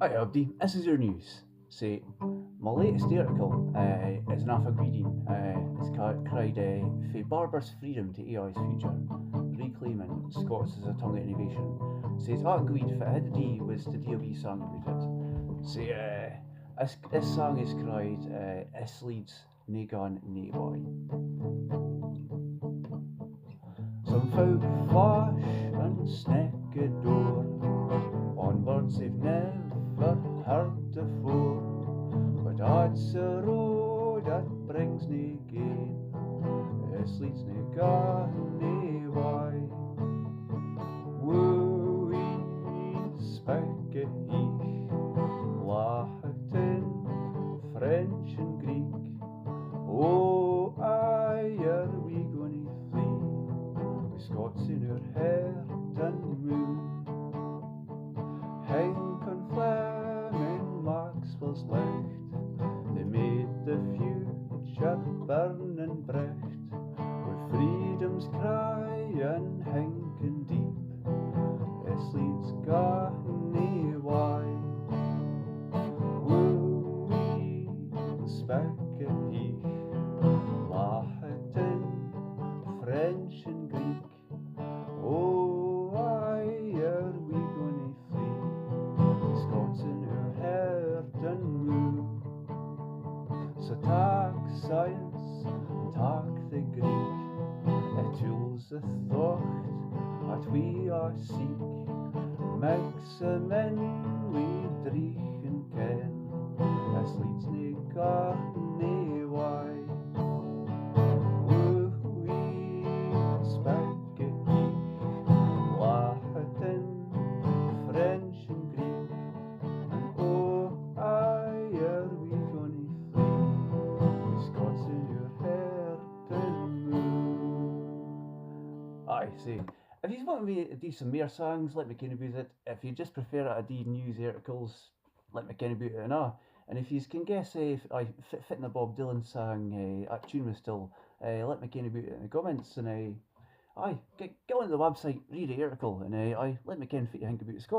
Hi Abdi, this is your news. Say, my latest article is an Green. It's cried "Fae Barber's freedom to AI's future, reclaiming Scots as a tongue of innovation." Says Greed for had the D was the DLB song about it. Say, this song is cried Is leads nae gaan naewey. Some folk flash and sneak a door on words they've never heard before. But that's a road that brings nae gain, it leads nae gaan nae way. Wooing spaghetti, Latin, French and Greek. Oh, aye, are we gonna flee with Scots in our heart and moon? Henk and Fleming, Maxwell's licht, they made the future burn and bricht, with freedom's cry and Henken deep, es leads gaan naewey. Wooey, spaghetti, Latin, French and Greek. Oh, aye, are we gonna flee the Scots in our heart and moon? So tak science, tak the Greek, it tools the thought that we are seek, mix them in we dreich and ken, as leads nae gaan nae way. Wooey, spaghetti, Latin, French and Greek, and oh, aye, are we gonna flee with Scots in your heart and moon? I see. If you want me to do some more songs, let me ken about it. If you just prefer I do news articles, let me ken about it and all. And if you can guess if I fit in a Bob Dylan song, that tune was still, let me ken about it in the comments. And get on the website, read the article, and let me ken what you think about Scott.